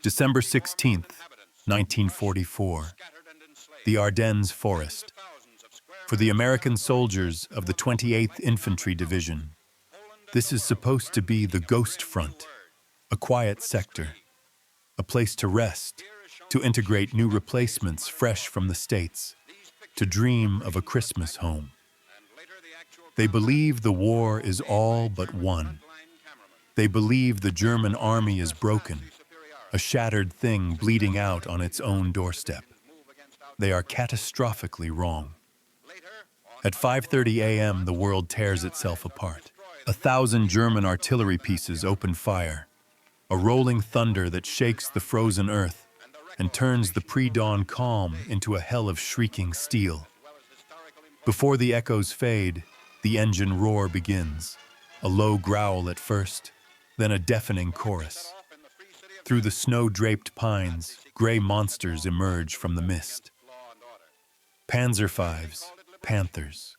December 16th, 1944. The Ardennes Forest. For the American soldiers of the 28th Infantry Division, this is supposed to be the ghost front, a quiet sector, a place to rest, to integrate new replacements fresh from the States, to dream of a Christmas home. They believe the war is all but won. They believe the German army is broken, a shattered thing bleeding out on its own doorstep. They are catastrophically wrong. At 5:30 a.m., the world tears itself apart. 1,000 German artillery pieces open fire, a rolling thunder that shakes the frozen earth and turns the pre-dawn calm into a hell of shrieking steel. Before the echoes fade, the engine roar begins, a low growl at first, then a deafening chorus. Through the snow-draped pines, gray monsters emerge from the mist. Panzer V's, Panthers,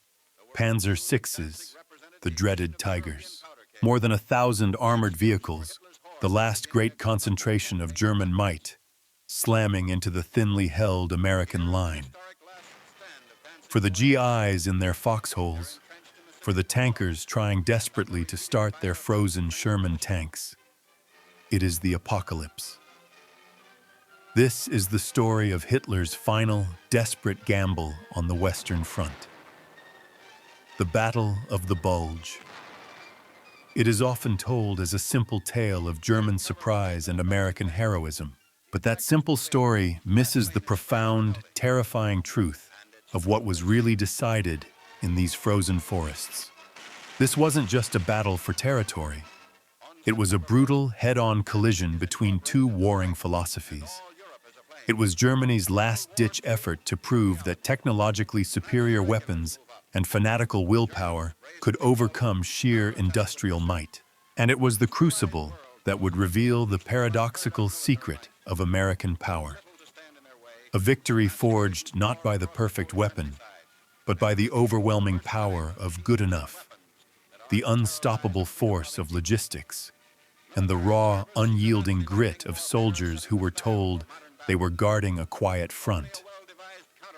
Panzer VI's, the dreaded Tigers. More than 1,000 armored vehicles, the last great concentration of German might, slamming into the thinly held American line. For the GIs in their foxholes, for the tankers trying desperately to start their frozen Sherman tanks, it is the apocalypse. This is the story of Hitler's final, desperate gamble on the Western Front. The Battle of the Bulge. It is often told as a simple tale of German surprise and American heroism, but that simple story misses the profound, terrifying truth of what was really decided in these frozen forests. This wasn't just a battle for territory. It was a brutal, head-on collision between two warring philosophies. It was Germany's last-ditch effort to prove that technologically superior weapons and fanatical willpower could overcome sheer industrial might. And it was the crucible that would reveal the paradoxical secret of American power. A victory forged not by the perfect weapon, but by the overwhelming power of good enough, the unstoppable force of logistics, and the raw, unyielding grit of soldiers who were told they were guarding a quiet front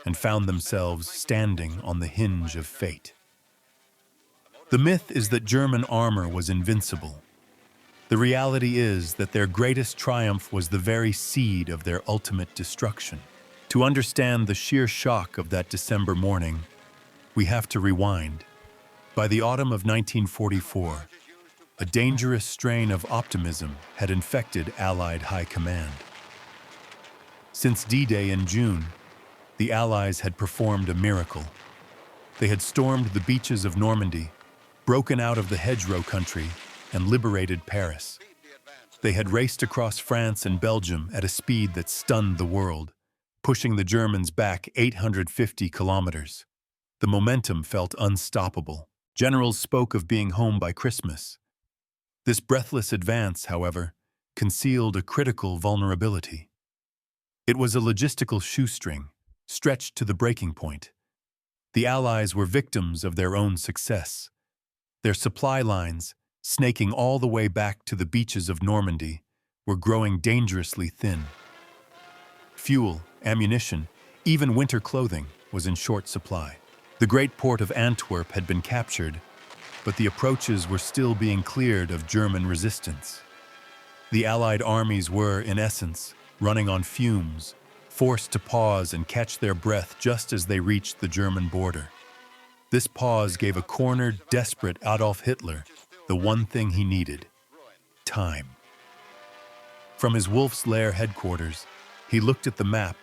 and found themselves standing on the hinge of fate. The myth is that German armor was invincible. The reality is that their greatest triumph was the very seed of their ultimate destruction. To understand the sheer shock of that December morning, we have to rewind. By the autumn of 1944, a dangerous strain of optimism had infected Allied high command. Since D-Day in June, the Allies had performed a miracle. They had stormed the beaches of Normandy, broken out of the hedgerow country, and liberated Paris. They had raced across France and Belgium at a speed that stunned the world, pushing the Germans back 850 kilometers. The momentum felt unstoppable. Generals spoke of being home by Christmas. This breathless advance, however, concealed a critical vulnerability. It was a logistical shoestring, stretched to the breaking point. The Allies were victims of their own success. Their supply lines, snaking all the way back to the beaches of Normandy, were growing dangerously thin. Fuel, ammunition, even winter clothing was in short supply. The great port of Antwerp had been captured, but the approaches were still being cleared of German resistance. The Allied armies were, in essence, running on fumes, forced to pause and catch their breath just as they reached the German border. This pause gave a cornered, desperate Adolf Hitler the one thing he needed: time. From his Wolf's Lair headquarters, he looked at the map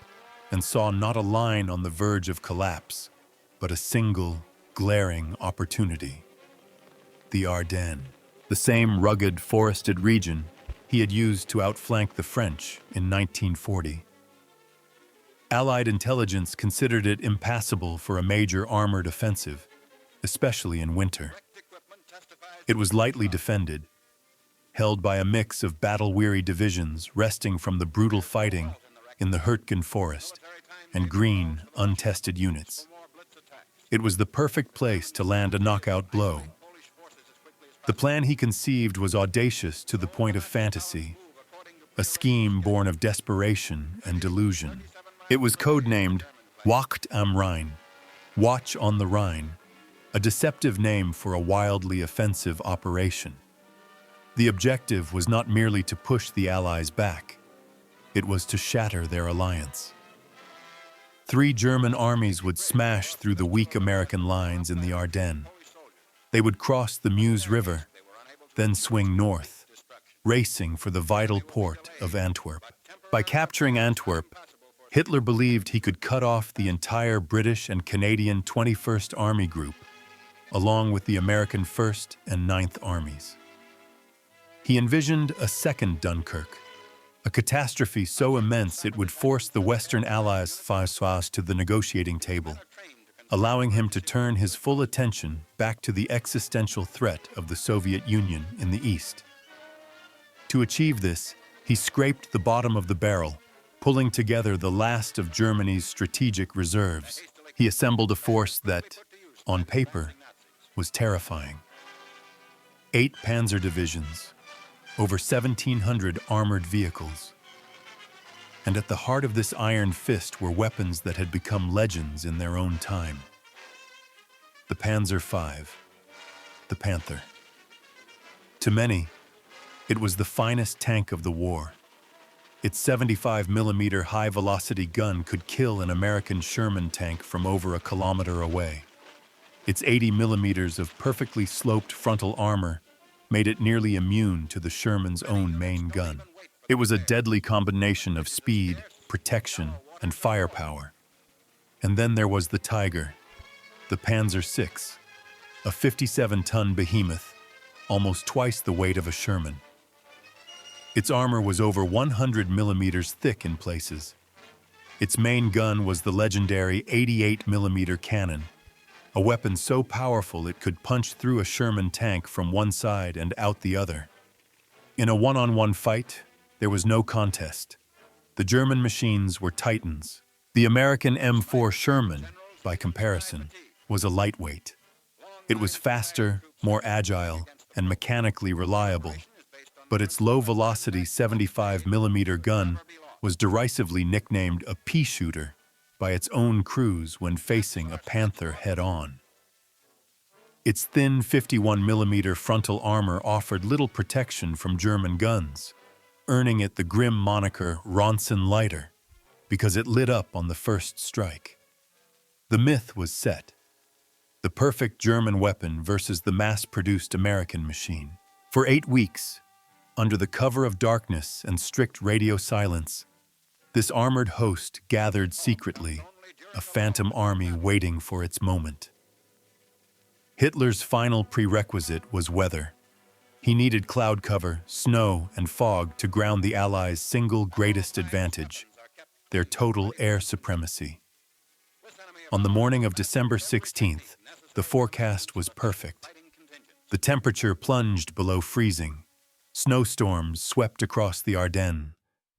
and saw not a line on the verge of collapse, but a single, glaring opportunity. The Ardennes, the same rugged, forested region he had used to outflank the French in 1940. Allied intelligence considered it impassable for a major armored offensive, especially in winter. It was lightly defended, held by a mix of battle-weary divisions resting from the brutal fighting in the Hürtgen forest and green, untested units. It was the perfect place to land a knockout blow. The plan he conceived was audacious to the point of fantasy. a scheme born of desperation and delusion. It was codenamed Wacht am Rhein, Watch on the Rhine, a deceptive name for a wildly offensive operation. The objective was not merely to push the Allies back, it was to shatter their alliance. 3 German armies would smash through the weak American lines in the Ardennes. They would cross the Meuse River, then swing north, racing for the vital port of Antwerp. By capturing Antwerp, Hitler believed he could cut off the entire British and Canadian 21st Army Group, along with the American 1st and 9th Armies. He envisioned a second Dunkirk, a catastrophe so immense it would force the Western Allies to the negotiating table, allowing him to turn his full attention back to the existential threat of the Soviet Union in the East. To achieve this, he scraped the bottom of the barrel, pulling together the last of Germany's strategic reserves. He assembled a force that, on paper, was terrifying. 8 panzer divisions, over 1,700 armored vehicles. And at the heart of this iron fist were weapons that had become legends in their own time. The Panzer V, the Panther. To many, it was the finest tank of the war. Its 75mm high-velocity gun could kill an American Sherman tank from over a kilometer away. Its 80mm of perfectly sloped frontal armor made it nearly immune to the Sherman's own main gun. It was a deadly combination of speed, protection, and firepower. And then there was the Tiger, the Panzer VI, a 57-ton behemoth, almost twice the weight of a Sherman. Its armor was over 100mm thick in places. Its main gun was the legendary 88mm cannon, a weapon so powerful it could punch through a Sherman tank from one side and out the other. In a one-on-one fight, there was no contest. The German machines were titans. The American M4 Sherman, by comparison, was a lightweight. It was faster, more agile, and mechanically reliable, but its low-velocity 75mm gun was derisively nicknamed a pea shooter by its own crews when facing a Panther head-on. Its thin 51mm frontal armor offered little protection from German guns, earning it the grim moniker Ronson Lighter because it lit up on the first strike. The myth was set: the perfect German weapon versus the mass-produced American machine. For 8 weeks, under the cover of darkness and strict radio silence, this armored host gathered secretly, a phantom army waiting for its moment. Hitler's final prerequisite was weather. He needed cloud cover, snow, and fog to ground the Allies' single greatest advantage, their total air supremacy. On the morning of December 16th, the forecast was perfect. The temperature plunged below freezing. Snowstorms swept across the Ardennes.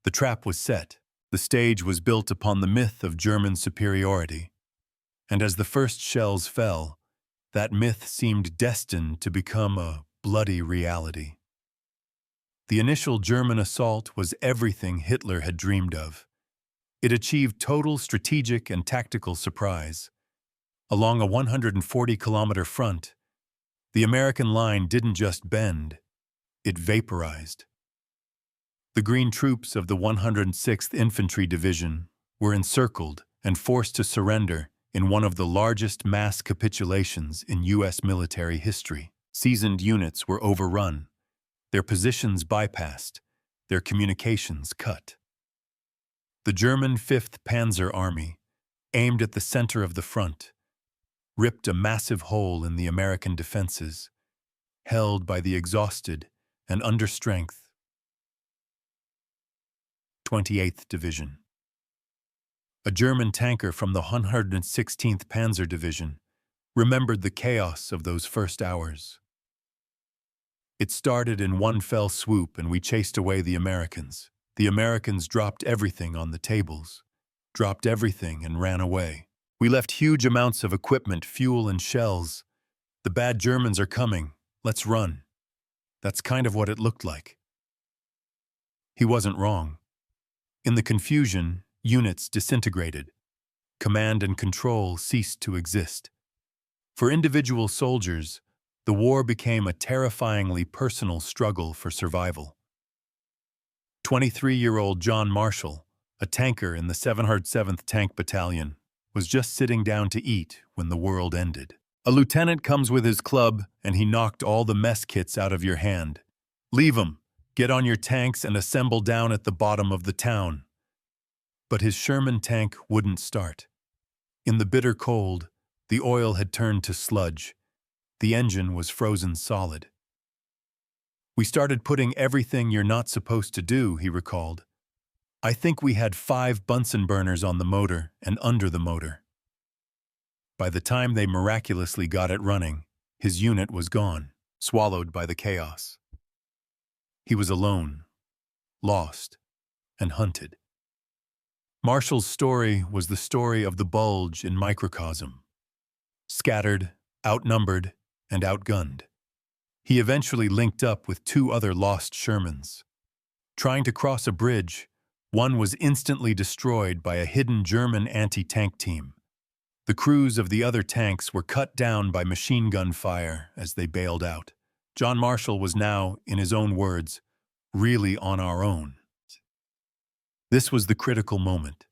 The trap was set. The stage was built upon the myth of German superiority. And as the first shells fell, that myth seemed destined to become a bloody reality. The initial German assault was everything Hitler had dreamed of. It achieved total strategic and tactical surprise. Along a 140-kilometer front, the American line didn't just bend, it vaporized. The green troops of the 106th Infantry Division were encircled and forced to surrender in one of the largest mass capitulations in U.S. military history. Seasoned units were overrun, their positions bypassed, their communications cut. The German 5th Panzer Army, aimed at the center of the front, ripped a massive hole in the American defenses, held by the exhausted and understrength 28th Division. A German tanker from the 116th Panzer Division remembered the chaos of those first hours. It started in one fell swoop and we chased away the Americans. The Americans dropped everything on the tables, dropped everything and ran away. We left huge amounts of equipment, fuel, and shells. The bad Germans are coming. Let's run. That's kind of what it looked like. He wasn't wrong. In the confusion, units disintegrated. Command and control ceased to exist. For individual soldiers, the war became a terrifyingly personal struggle for survival. 23-year-old John Marshall, a tanker in the 707th Tank Battalion, was just sitting down to eat when the world ended. A lieutenant comes with his club, and he knocked all the mess kits out of your hand. "Leave 'em. Get on your tanks and assemble down at the bottom of the town." But his Sherman tank wouldn't start. In the bitter cold, the oil had turned to sludge. The engine was frozen solid. "We started putting everything you're not supposed to do," he recalled. "I think we had 5 Bunsen burners on the motor and under the motor." By the time they miraculously got it running, his unit was gone, swallowed by the chaos. He was alone, lost, and hunted. Marshall's story was the story of the Bulge in microcosm. Scattered, outnumbered, and outgunned. He eventually linked up with 2 other lost Shermans. Trying to cross a bridge, one was instantly destroyed by a hidden German anti-tank team. The crews of the other tanks were cut down by machine gun fire as they bailed out. John Marshall was now, in his own words, really on our own. This was the critical moment,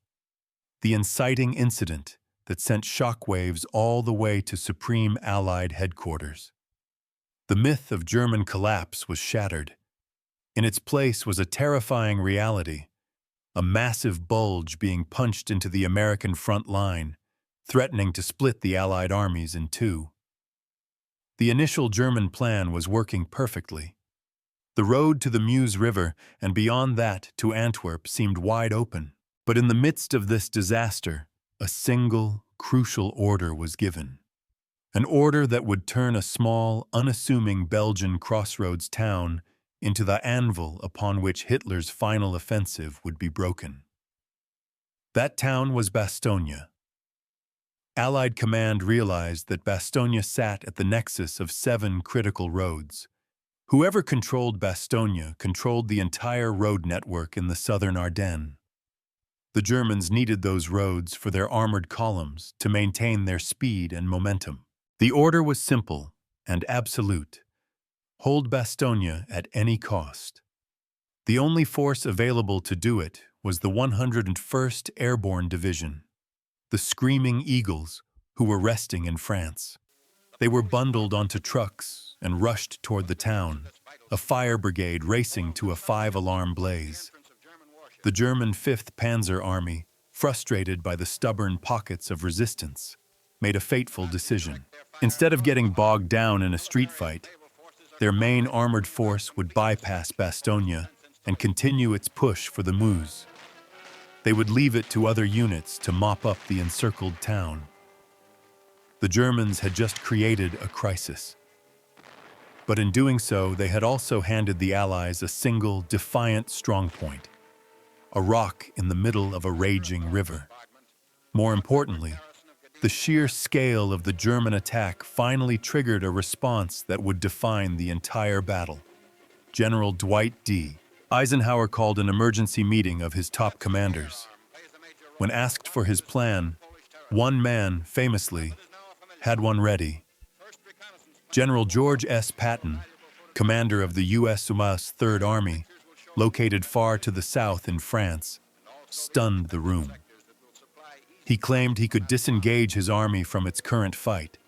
the inciting incident that sent shockwaves all the way to Supreme Allied headquarters. The myth of German collapse was shattered. In its place was a terrifying reality, a massive bulge being punched into the American front line, threatening to split the Allied armies in 2. The initial German plan was working perfectly. The road to the Meuse River and beyond that to Antwerp seemed wide open. But in the midst of this disaster, a single, crucial order was given. An order that would turn a small, unassuming Belgian crossroads town into the anvil upon which Hitler's final offensive would be broken. That town was Bastogne. Allied command realized that Bastogne sat at the nexus of 7 critical roads. Whoever controlled Bastogne controlled the entire road network in the southern Ardennes. The Germans needed those roads for their armored columns to maintain their speed and momentum. The order was simple and absolute. Hold Bastogne at any cost. The only force available to do it was the 101st Airborne Division, the Screaming Eagles, who were resting in France. They were bundled onto trucks and rushed toward the town, a fire brigade racing to a 5-alarm blaze. The German 5th Panzer Army, frustrated by the stubborn pockets of resistance, made a fateful decision. Instead of getting bogged down in a street fight, their main armored force would bypass Bastogne and continue its push for the Meuse. They would leave it to other units to mop up the encircled town. The Germans had just created a crisis. But in doing so, they had also handed the Allies a single, defiant strongpoint, a rock in the middle of a raging river. More importantly, the sheer scale of the German attack finally triggered a response that would define the entire battle. General Dwight D. Eisenhower called an emergency meeting of his top commanders. When asked for his plan, one man, famously, had one ready. General George S. Patton, commander of the USA's Third Army, located far to the south in France, stunned the room. He claimed he could disengage his army from its current fight,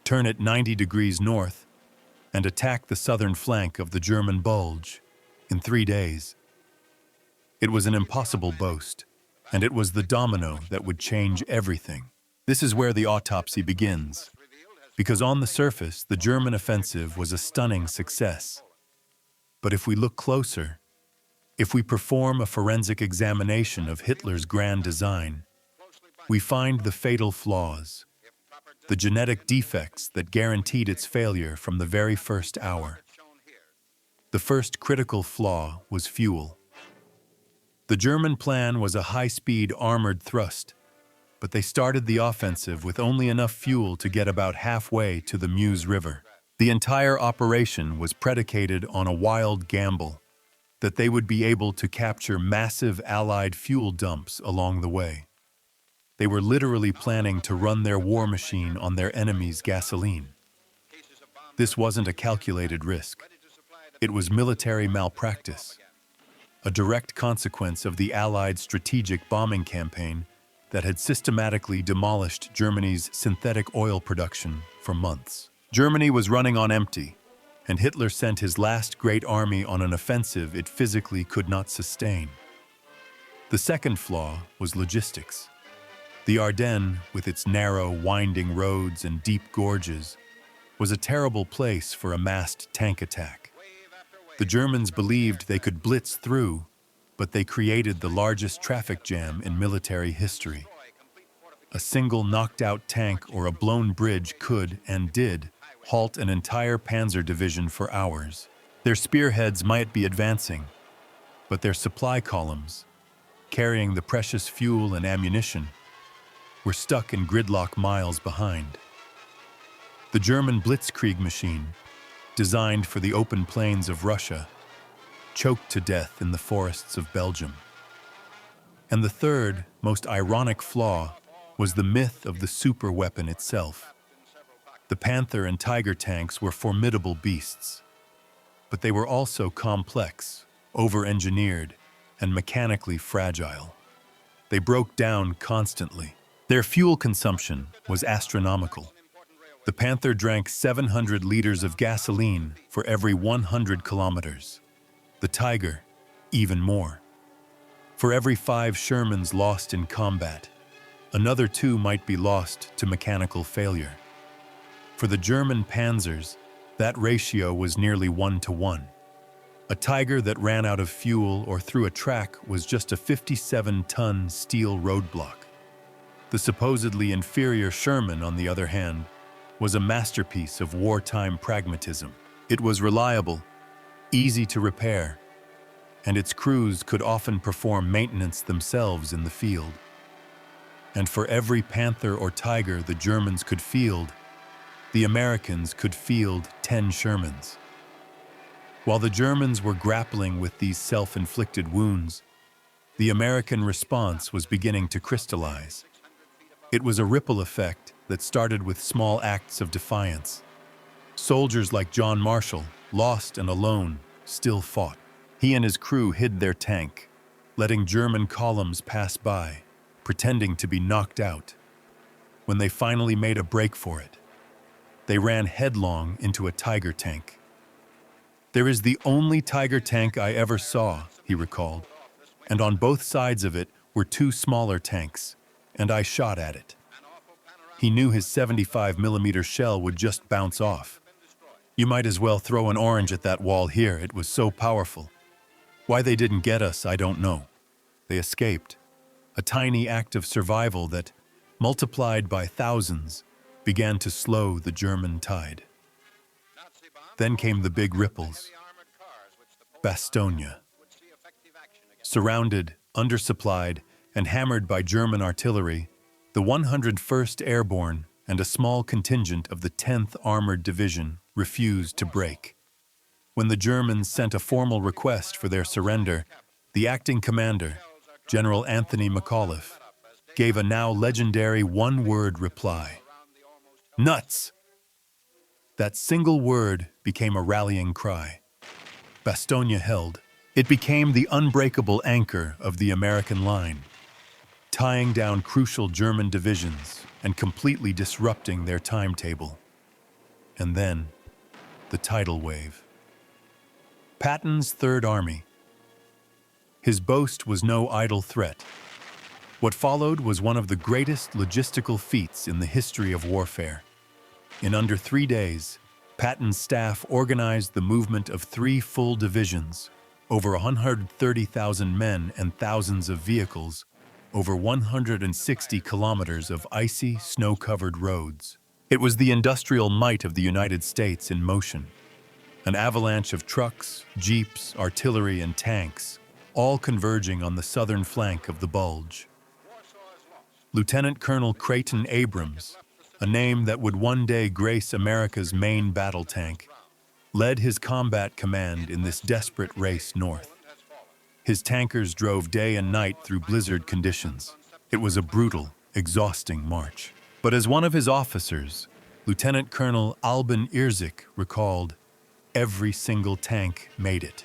turn it 90 degrees north, and attack the southern flank of the German Bulge in 3 days. It was an impossible boast, and it was the domino that would change everything. This is where the autopsy begins, because on the surface, the German offensive was a stunning success. But if we look closer, if we perform a forensic examination of Hitler's grand design, we find the fatal flaws, the genetic defects that guaranteed its failure from the very first hour. The first critical flaw was fuel. The German plan was a high-speed armored thrust, but they started the offensive with only enough fuel to get about halfway to the Meuse River. The entire operation was predicated on a wild gamble. that they would be able to capture massive Allied fuel dumps along the way. They were literally planning to run their war machine on their enemy's gasoline. This wasn't a calculated risk. It was military malpractice, a direct consequence of the Allied strategic bombing campaign that had systematically demolished Germany's synthetic oil production for months. Germany was running on empty, and Hitler sent his last great army on an offensive it physically could not sustain. The second flaw was logistics. The Ardennes, with its narrow, winding roads and deep gorges, was a terrible place for a massed tank attack. The Germans believed they could blitz through, but they created the largest traffic jam in military history. A single knocked-out tank or a blown bridge could, and did, halt an entire panzer division for hours. Their spearheads might be advancing, but their supply columns, carrying the precious fuel and ammunition, were stuck in gridlock miles behind. The German blitzkrieg machine, designed for the open plains of Russia, choked to death in the forests of Belgium. And the third, most ironic flaw was the myth of the superweapon itself. The Panther and Tiger tanks were formidable beasts, but they were also complex, over-engineered, and mechanically fragile. They broke down constantly. Their fuel consumption was astronomical. The Panther drank 700 liters of gasoline for every 100 kilometers. The Tiger, even more. For every 5 Shermans lost in combat, another 2 might be lost to mechanical failure. For the German panzers, that ratio was nearly 1-to-1. A Tiger that ran out of fuel or through a track was just a 57-ton steel roadblock. The supposedly inferior Sherman, on the other hand, was a masterpiece of wartime pragmatism. It was reliable, easy to repair, and its crews could often perform maintenance themselves in the field. And for every Panther or Tiger the Germans could field, the Americans could field 10 Shermans. While the Germans were grappling with these self-inflicted wounds, the American response was beginning to crystallize. It was a ripple effect that started with small acts of defiance. Soldiers like John Marshall, lost and alone, still fought. He and his crew hid their tank, letting German columns pass by, pretending to be knocked out. When they finally made a break for it, they ran headlong into a Tiger tank. "There is the only Tiger tank I ever saw," he recalled, "and on both sides of it were 2 smaller tanks, and I shot at it." He knew his 75mm shell would just bounce off. "You might as well throw an orange at that wall here, it was so powerful. Why they didn't get us, I don't know. They escaped. A tiny act of survival that, multiplied by thousands, began to slow the German tide." Then came the big ripples. Bastogne. Surrounded, undersupplied, and hammered by German artillery, the 101st Airborne and a small contingent of the 10th Armored Division refused to break. When the Germans sent a formal request for their surrender, the acting commander, General Anthony McAuliffe, gave a now legendary one-word reply: "Nuts!" That single word became a rallying cry. Bastogne held. It became the unbreakable anchor of the American line, tying down crucial German divisions and completely disrupting their timetable. And then, the tidal wave. Patton's Third Army. His boast was no idle threat. What followed was one of the greatest logistical feats in the history of warfare. In under 3 days, Patton's staff organized the movement of 3 full divisions, over 130,000 men and thousands of vehicles, over 160 kilometers of icy, snow-covered roads. It was the industrial might of the United States in motion. An avalanche of trucks, jeeps, artillery, and tanks, all converging on the southern flank of the Bulge. Lieutenant Colonel Creighton Abrams, a name that would one day grace America's main battle tank, led his combat command in this desperate race north. His tankers drove day and night through blizzard conditions. It was a brutal, exhausting march. But as one of his officers, Lieutenant Colonel Albin Irzik, recalled, every single tank made it.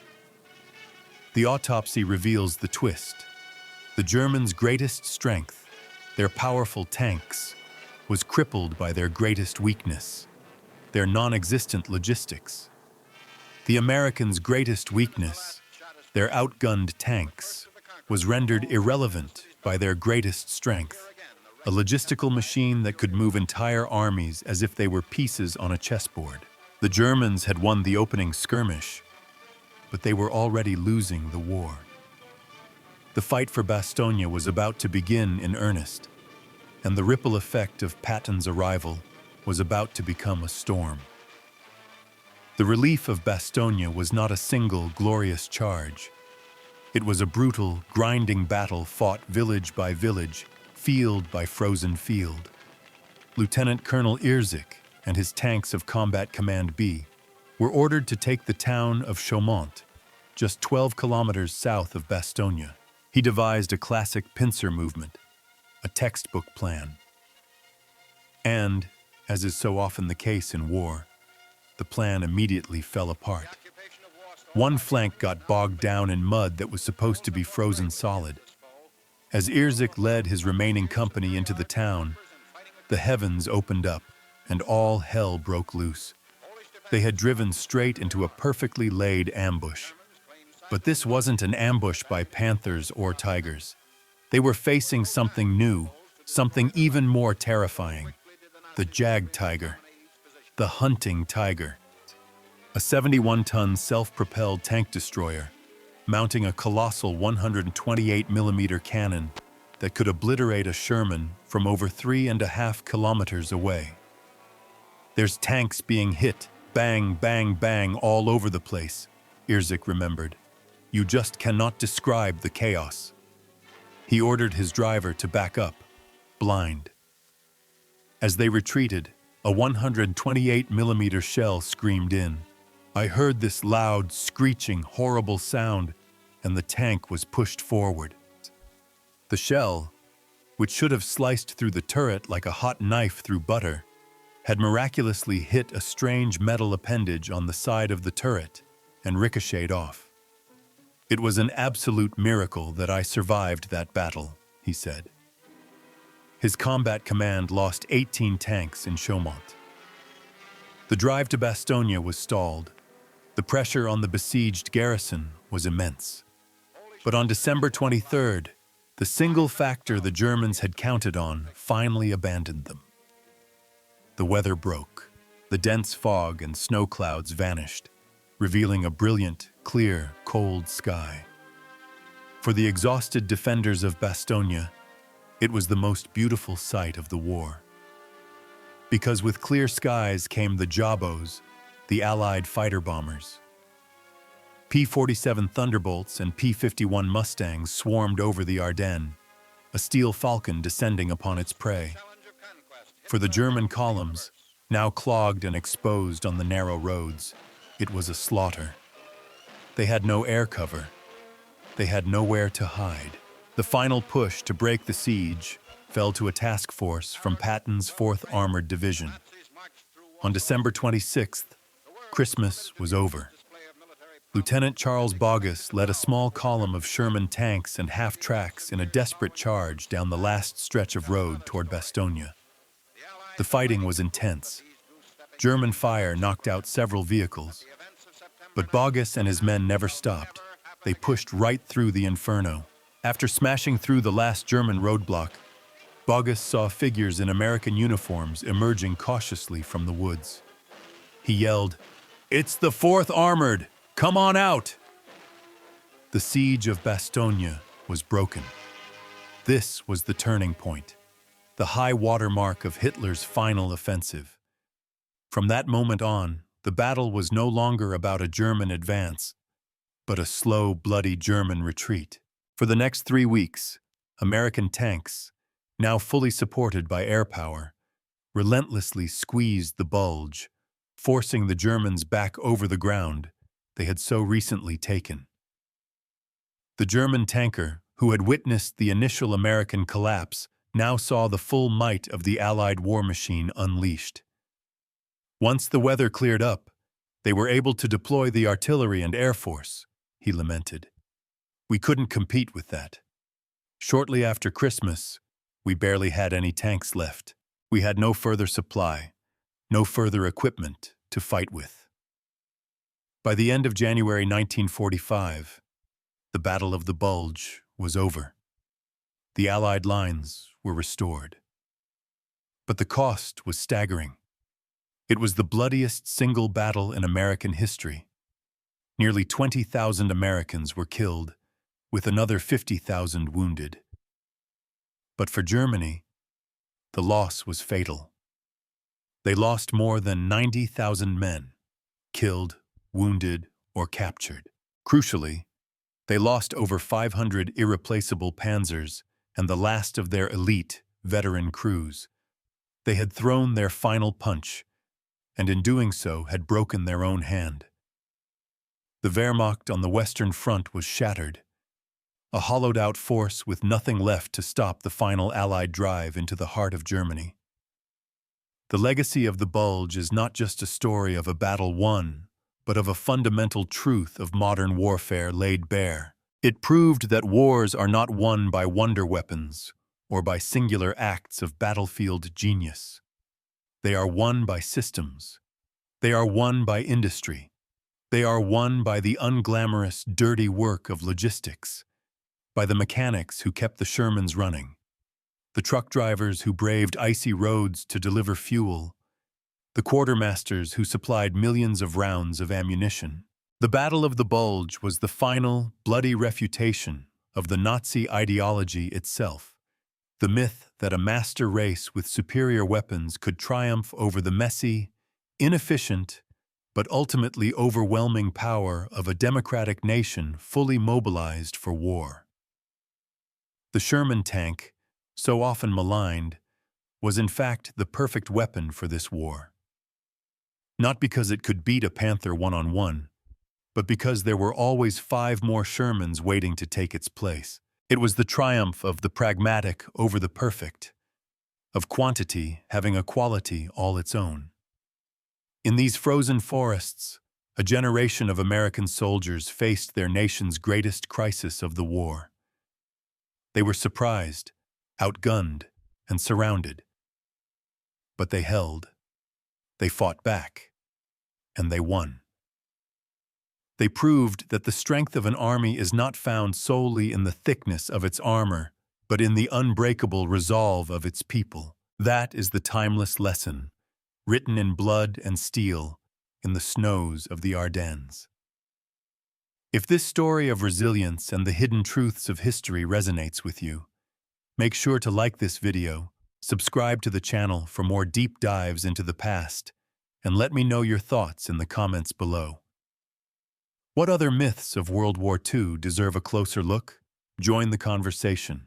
The autopsy reveals the twist. The Germans' greatest strength, their powerful tanks, was crippled by their greatest weakness, their non-existent logistics. The Americans' greatest weakness, their outgunned tanks, was rendered irrelevant by their greatest strength, a logistical machine that could move entire armies as if they were pieces on a chessboard. The Germans had won the opening skirmish, but they were already losing the war. The fight for Bastogne was about to begin in earnest, and the ripple effect of Patton's arrival was about to become a storm. The relief of Bastogne was not a single glorious charge. It was a brutal, grinding battle fought village by village, field by frozen field. Lieutenant Colonel Irzik and his tanks of Combat Command B were ordered to take the town of Chaumont, just 12 kilometers south of Bastogne. He devised a classic pincer movement, a textbook plan. And, as is so often the case in war, the plan immediately fell apart. One flank got bogged down in mud that was supposed to be frozen solid. As Irzik led his remaining company into the town, the heavens opened up and all hell broke loose. They had driven straight into a perfectly laid ambush. But this wasn't an ambush by panthers or tigers. They were facing something new, something even more terrifying. The Jag Tiger. The hunting tiger. A 71-ton self-propelled tank destroyer, mounting a colossal 128mm cannon that could obliterate a Sherman from over 3.5 kilometers away. There's tanks being hit, bang, bang, bang, all over the place, Irzik remembered. You just cannot describe the chaos. He ordered his driver to back up, blind. As they retreated, a 128mm shell screamed in. I heard this loud, screeching, horrible sound, and the tank was pushed forward. The shell, which should have sliced through the turret like a hot knife through butter, had miraculously hit a strange metal appendage on the side of the turret and ricocheted off. It was an absolute miracle that I survived that battle, he said. His combat command lost 18 tanks in Chaumont. The drive to Bastogne was stalled. The pressure on the besieged garrison was immense. But on December 23rd, the single factor the Germans had counted on finally abandoned them. The weather broke. The dense fog and snow clouds vanished, revealing a brilliant, clear, cold sky. For the exhausted defenders of Bastogne, it was the most beautiful sight of the war. Because with clear skies came the Jabos, the Allied fighter bombers. P-47 Thunderbolts and P-51 Mustangs swarmed over the Ardennes, a steel falcon descending upon its prey. For the German columns, now clogged and exposed on the narrow roads, it was a slaughter. They had no air cover. They had nowhere to hide. The final push to break the siege fell to a task force from Patton's 4th Armored Division. On December 26th, Christmas was over. Lieutenant Charles Bogus led a small column of Sherman tanks and half-tracks in a desperate charge down the last stretch of road toward Bastogne. The fighting was intense. German fire knocked out several vehicles. But Bogus and his men never stopped. They pushed right through the inferno. After smashing through the last German roadblock, Bogus saw figures in American uniforms emerging cautiously from the woods. He yelled, "It's the 4th Armored! Come on out!" The siege of Bastogne was broken. This was the turning point, the high water mark of Hitler's final offensive. From that moment on, the battle was no longer about a German advance, but a slow, bloody German retreat. For the next 3 weeks, American tanks, now fully supported by air power, relentlessly squeezed the Bulge, forcing the Germans back over the ground they had so recently taken. The German tanker, who had witnessed the initial American collapse, now saw the full might of the Allied war machine unleashed. Once the weather cleared up, they were able to deploy the artillery and air force, he lamented. We couldn't compete with that. Shortly after Christmas, we barely had any tanks left. We had no further supply, no further equipment to fight with. By the end of January 1945, the Battle of the Bulge was over. The Allied lines were restored. But the cost was staggering. It was the bloodiest single battle in American history. Nearly 20,000 Americans were killed, with another 50,000 wounded. But for Germany, the loss was fatal. They lost more than 90,000 men, killed, wounded, or captured. Crucially, they lost over 500 irreplaceable panzers and the last of their elite, veteran crews. They had thrown their final punch, and in doing so had broken their own hand. The Wehrmacht on the Western Front was shattered, a hollowed-out force with nothing left to stop the final Allied drive into the heart of Germany. The legacy of the Bulge is not just a story of a battle won, but of a fundamental truth of modern warfare laid bare. It proved that wars are not won by wonder weapons or by singular acts of battlefield genius. They are won by systems. They are won by industry. They are won by the unglamorous, dirty work of logistics, by the mechanics who kept the Shermans running, the truck drivers who braved icy roads to deliver fuel, the quartermasters who supplied millions of rounds of ammunition. The Battle of the Bulge was the final, bloody refutation of the Nazi ideology itself, the myth that a master race with superior weapons could triumph over the messy, inefficient, but ultimately overwhelming power of a democratic nation fully mobilized for war. The Sherman tank, so often maligned, was in fact the perfect weapon for this war. Not because it could beat a Panther one-on-one, but because there were always 5 more Shermans waiting to take its place. It was the triumph of the pragmatic over the perfect, of quantity having a quality all its own. In these frozen forests, a generation of American soldiers faced their nation's greatest crisis of the war. They were surprised, outgunned, and surrounded. But they held. They fought back. And they won. They proved that the strength of an army is not found solely in the thickness of its armor, but in the unbreakable resolve of its people. That is the timeless lesson, written in blood and steel in the snows of the Ardennes. If this story of resilience and the hidden truths of history resonates with you, make sure to like this video, subscribe to the channel for more deep dives into the past, and let me know your thoughts in the comments below. What other myths of World War II deserve a closer look? Join the conversation.